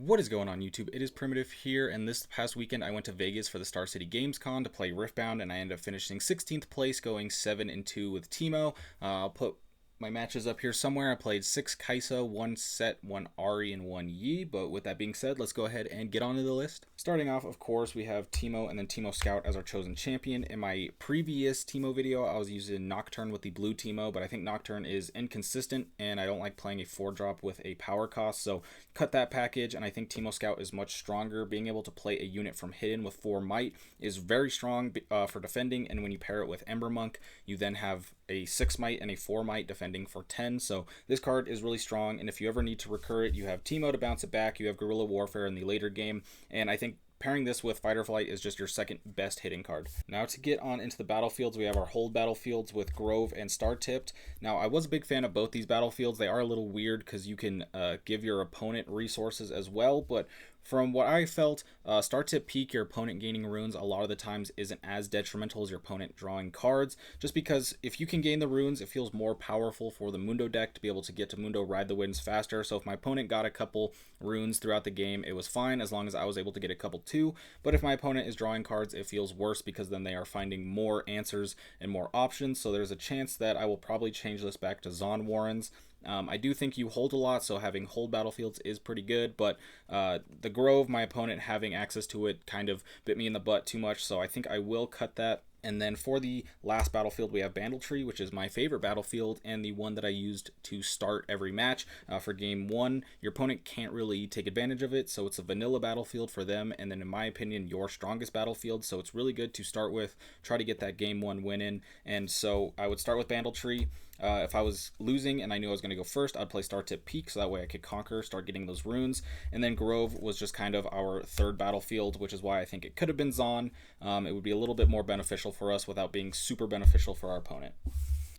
What is going on YouTube? It is Primitive here, and this past weekend I went to Vegas for the Star City GamesCon to play Riftbound, and I ended up finishing 16th place, going 7-2 with Teemo. I'll put my matches up here somewhere. I played 6 Kaisa, 1 Set, 1 Ari, and 1 Yi, but with that being said, let's go ahead and get onto the list. Starting off, of course, we have Teemo and then Teemo Scout as our chosen champion. In my previous Teemo video, I was using Nocturne with the blue Teemo, but I think Nocturne is inconsistent, and I don't like playing a 4-drop with a power cost, so cut that package, and I think Teemo Scout is much stronger. Being able to play a unit from Hidden with 4 Might is very strong for defending, and when you pair it with Ember Monk, you then have a 6 Might and a 4 Might defending for 10, so this card is really strong, and if you ever need to recur it, you have Teemo to bounce it back, you have Guerrilla Warfare in the later game, and I think pairing this with Fight or Flight is just your second best hitting card. Now to get on into the battlefields, we have our hold battlefields with Grove and Star Tipped. Now I was a big fan of both these battlefields. They are a little weird because you can give your opponent resources as well, but from what I felt, Star Tip Peak, your opponent gaining runes, a lot of the times isn't as detrimental as your opponent drawing cards, just because if you can gain the runes, it feels more powerful for the Mundo deck to be able to get to Mundo, ride the winds faster. So if my opponent got a couple runes throughout the game, it was fine as long as I was able to get a couple too. But if my opponent is drawing cards, it feels worse because then they are finding more answers and more options. So there's a chance that I will probably change this back to Zon Warrens. I do think you hold a lot, so having hold battlefields is pretty good, but the Grove, my opponent having access to it kind of bit me in the butt too much, so I think I will cut that. And then for the last battlefield, we have Bandletree, which is my favorite battlefield and the one that I used to start every match. For game 1, your opponent can't really take advantage of it, so it's a vanilla battlefield for them, and then in my opinion, your strongest battlefield, so it's really good to start with, try to get that game 1 win in, and so I would start with Bandletree. If I was losing and I knew I was going to go first, I'd play Star Tip Peak, so that way I could conquer, start getting those runes. And then Grove was just kind of our third battlefield, which is why I think it could have been Zon. It would be a little bit more beneficial for us without being super beneficial for our opponent.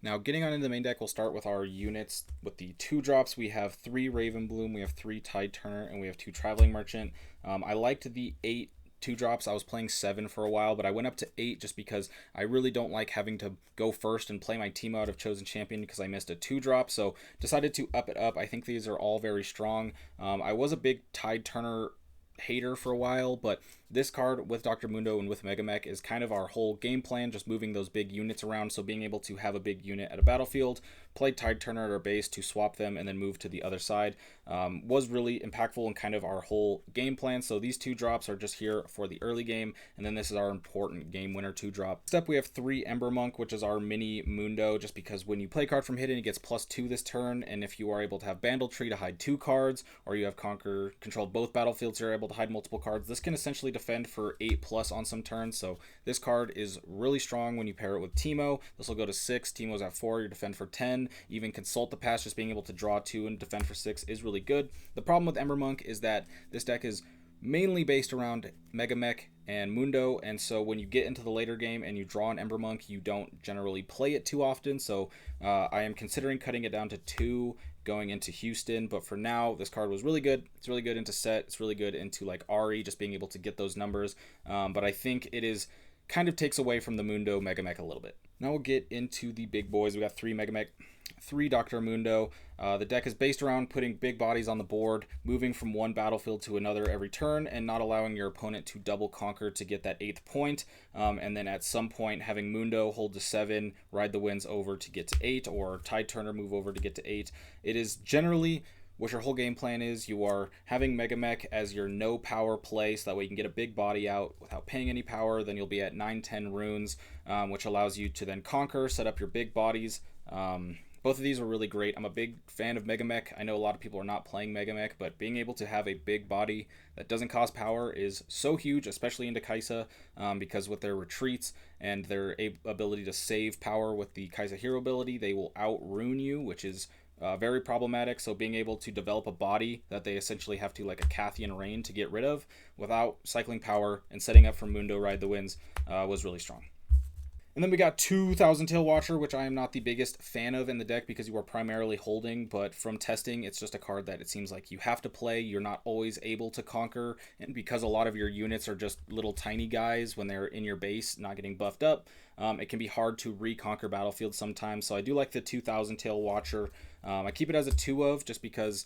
Now, getting on into the main deck, we'll start with our units. With the 2-drops, we have 3 Ravenbloom, we have 3 Tide Turner, and we have 2 Traveling Merchant. I liked the 8 2-drops. I was playing 7 for a while, but I went up to 8 just because I really don't like having to go first and play my team out of Chosen Champion because I missed a 2-drop, so decided to up it up. I think these are all very strong. I was a big Tide Turner hater for a while, but this card with Dr. Mundo and with Megamech is kind of our whole game plan, just moving those big units around, so being able to have a big unit at a battlefield, play Tide Turner at our base to swap them and then move to the other side was really impactful in kind of our whole game plan. So these 2-drops are just here for the early game, and then this is our important game winner 2-drop. Next up, we have 3 Ember Monk, which is our mini Mundo, just because when you play a card from Hidden, it gets +2 this turn, and if you are able to have Bandletree to hide 2 cards, or you have controlled both battlefields, you're able to hide multiple cards, this can essentially defend for 8+ on some turns, so this card is really strong when you pair it with Teemo. This will go to 6, Teemo's at 4, you defend for 10, even Consult the Past, just being able to draw 2 and defend for 6 is really good. The problem with Ember Monk is that this deck is mainly based around Megamech and Mundo, and so when you get into the later game and you draw an Ember Monk, you don't generally play it too often, so I am considering cutting it down to 2 going into Houston, but for now, this card was really good. It's really good into Set, it's really good into like Ari, just being able to get those numbers, but I think it is kind of takes away from the Mundo Megamech a little bit. Now we'll get into the big boys. We got 3 Megamech, 3 Dr. Mundo. The deck is based around putting big bodies on the board, moving from one battlefield to another every turn, and not allowing your opponent to double conquer to get that 8th point. And then at some point, having Mundo hold to 7, ride the winds over to get to 8, or Tide Turner move over to get to 8. It is generally what your whole game plan is. You are having Megamech as your no power play, so that way you can get a big body out without paying any power. Then you'll be at 9-10 runes, which allows you to then conquer, set up your big bodies. Both of these were really great. I'm a big fan of Megamech. I know a lot of people are not playing Megamech, but being able to have a big body that doesn't cost power is so huge, especially into Kaisa, because with their retreats and their ability to save power with the Kaisa hero ability, they will out-rune you, which is very problematic. So being able to develop a body that they essentially have to like a Cathian Rain to get rid of without cycling power and setting up for Mundo Ride the Winds was really strong. And then we got 2,000 Tail Watcher, which I am not the biggest fan of in the deck because you are primarily holding, but from testing, it's just a card that it seems like you have to play. You're not always able to conquer, and because a lot of your units are just little tiny guys when they're in your base, not getting buffed up, it can be hard to reconquer battlefields sometimes. So I do like the 2,000 Tail Watcher. I keep it as a 2 of just because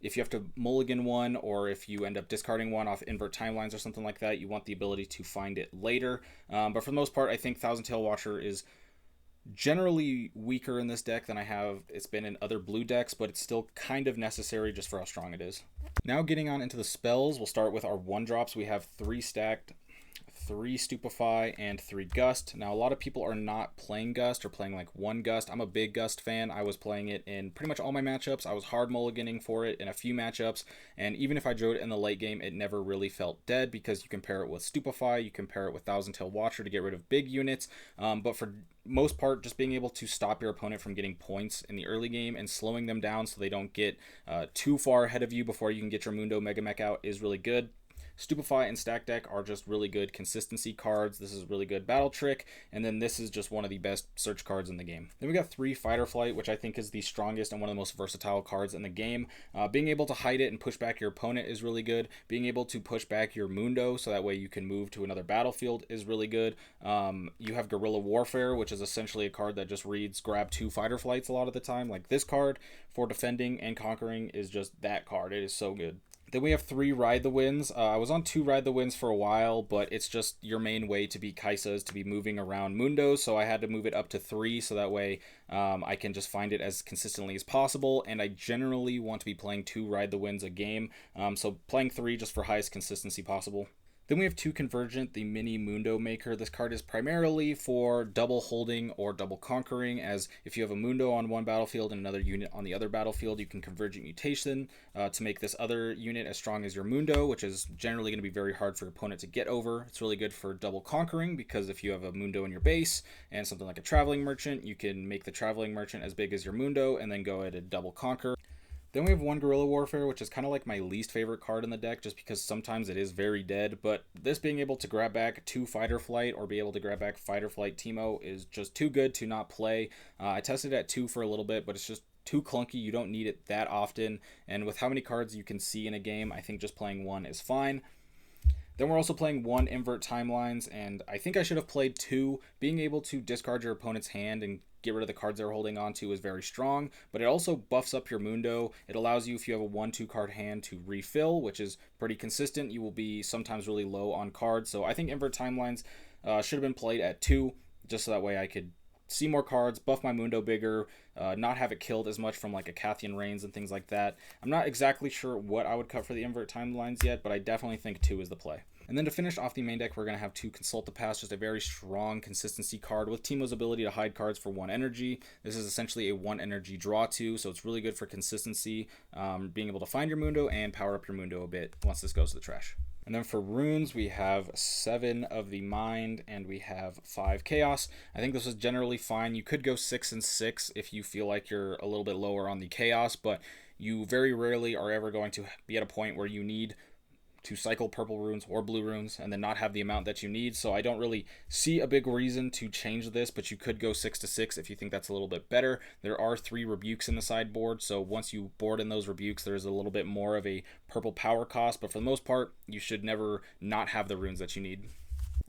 if you have to mulligan one, or if you end up discarding one off invert timelines or something like that, you want the ability to find it later. But for the most part, I think Thousand Tail Watcher is generally weaker in this deck than it's been in other blue decks, but it's still kind of necessary just for how strong it is. Now getting on into the spells, we'll start with our 1-drops. We have 3 stacked, 3 Stupefy, and 3 Gust. Now, a lot of people are not playing Gust or playing like 1 Gust. I'm a big Gust fan. I was playing it in pretty much all my matchups. I was hard mulliganing for it in a few matchups, and even if I drew it in the late game, it never really felt dead because you can pair it with Stupefy, you can pair it with Thousand Tail Watcher to get rid of big units, but for most part, just being able to stop your opponent from getting points in the early game and slowing them down so they don't get too far ahead of you before you can get your Mundo Mega Mech out is really good. Stupefy and Stack Deck are just really good consistency cards. This is really good Battle Trick, and then this is just one of the best search cards in the game. Then we got 3 Fight or Flight, which I think is the strongest and one of the most versatile cards in the game. Being able to hide it and push back your opponent is really good. Being able to push back your Mundo so that way you can move to another battlefield is really good. You have Guerrilla Warfare, which is essentially a card that just reads grab 2 Fight or Flights a lot of the time. Like this card for defending and conquering is just that card. It is so good. Then we have 3 Ride the Winds. I was on 2 Ride the Winds for a while, but it's just your main way to beat Kaisas to be moving around Mundos, so I had to move it up to 3 so that way I can just find it as consistently as possible, and I generally want to be playing 2 Ride the Winds a game, so playing 3 just for highest consistency possible. Then we have 2 Convergent, the Mini Mundo Maker. This card is primarily for double holding or double conquering, as if you have a Mundo on one battlefield and another unit on the other battlefield, you can Convergent Mutation to make this other unit as strong as your Mundo, which is generally going to be very hard for your opponent to get over. It's really good for double conquering, because if you have a Mundo in your base and something like a Traveling Merchant, you can make the Traveling Merchant as big as your Mundo and then go ahead and double conquer. Then we have 1 Guerrilla Warfare, which is kind of like my least favorite card in the deck, just because sometimes it is very dead, but this being able to grab back 2 Fight or Flight, or be able to grab back Fight or Flight Teemo, is just too good to not play. I tested it at 2 for a little bit, but it's just too clunky. You don't need it that often, and with how many cards you can see in a game, I think just playing 1 is fine. Then we're also playing 1 Invert Timelines, and I think I should have played 2. Being able to discard your opponent's hand and get rid of the cards they're holding on to is very strong, but it also buffs up your Mundo. It allows you, if you have a 1-2 card hand, to refill, which is pretty consistent. You will be sometimes really low on cards, so I think Invert Timelines should have been played at 2, just so that way I could see more cards, buff my Mundo bigger, not have it killed as much from like a Cathian Reigns and things like that. I'm not exactly sure what I would cut for the Invert Timelines yet, but I definitely think 2 is the play. And then to finish off the main deck, we're going to have 2 Consult the Past, just a very strong consistency card with Teemo's ability to hide cards for 1 energy. This is essentially a 1 energy draw 2, so it's really good for consistency, being able to find your Mundo and power up your Mundo a bit once this goes to the trash. And then for runes, we have 7 of the Mind, and we have 5 Chaos. I think this is generally fine. You could go 6 and 6 if you feel like you're a little bit lower on the Chaos, but you very rarely are ever going to be at a point where you need to cycle purple runes or blue runes and then not have the amount that you need, so I don't really see a big reason to change this, but you could go 6 to 6 if you think that's a little bit better. There are 3 rebukes in the sideboard, so once you board in those rebukes, there's a little bit more of a purple power cost, but for the most part, you should never not have the runes that you need.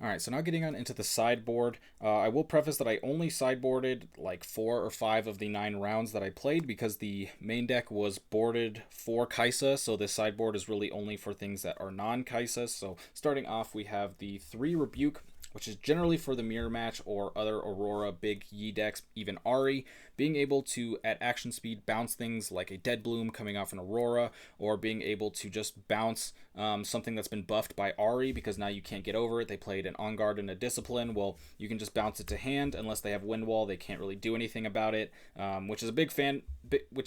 Alright, so now getting on into the sideboard, I will preface that I only sideboarded like 4 or 5 of the 9 rounds that I played because the main deck was boarded for Kaisa, so this sideboard is really only for things that are non-Kaisa. So starting off, we have the 3 Rebuke, which is generally for the Mirror Match or other Aurora, Big Yi decks, even Ari. Being able to, at action speed, bounce things like a Dead Bloom coming off an Aurora, or being able to just bounce something that's been buffed by Ari because now you can't get over it. They played an On Guard and a Discipline. Well, you can just bounce it to hand. Unless they have Wind Wall, they can't really do anything about it, which is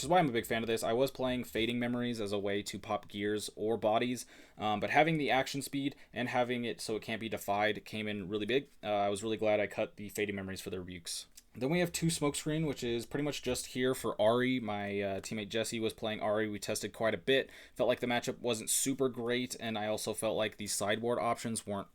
why I'm a big fan of this. I was playing Fading Memories as a way to pop gears or bodies, but having the action speed and having it so it can't be defied came in really big. I was really glad I cut the Fading Memories for the rebukes. Then we have 2 Smokescreen, which is pretty much just here for Ari. My teammate Jesse was playing Ari. We tested quite a bit. Felt like the matchup wasn't super great, and I also felt like the sideboard options weren't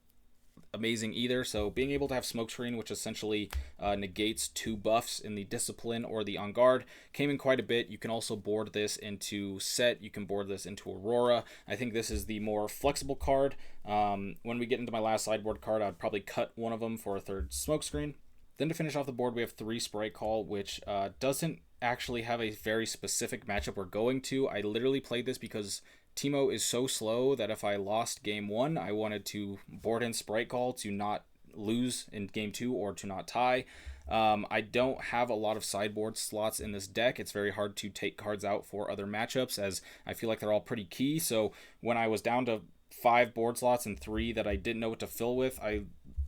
amazing either. So being able to have Smokescreen, which essentially negates 2 buffs in the Discipline or the On Guard, came in quite a bit. You can also board this into Set. You can board this into Aurora. I think this is the more flexible card. When we get into my last sideboard card, I'd probably cut one of them for a 3rd Smokescreen. Then to finish off the board, we have 3 Sprite Call, which doesn't actually have a very specific matchup we're going to. I literally played this because Teemo is so slow that if I lost game 1, I wanted to board in Sprite Call to not lose in game 2 or to not tie. I don't have a lot of sideboard slots in this deck. It's very hard to take cards out for other matchups as I feel like they're all pretty key. So when I was down to 5 board slots and 3 that I didn't know what to fill with, I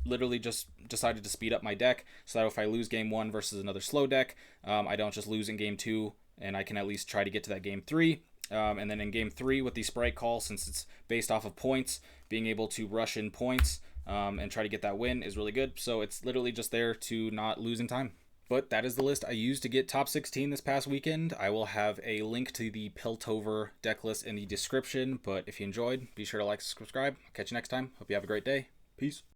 literally just decided to speed up my deck so that if I lose game 1 versus another slow deck, I don't just lose in game 2 and I can at least try to get to that game 3. And then in game 3 with the Sprite Call, since it's based off of points, being able to rush in points and try to get that win is really good. So it's literally just there to not lose in time. But that is the list I used to get top 16 this past weekend. I will have a link to the Piltover deck list in the description. But if you enjoyed, be sure to like and subscribe. I'll catch you next time. Hope you have a great day. Peace.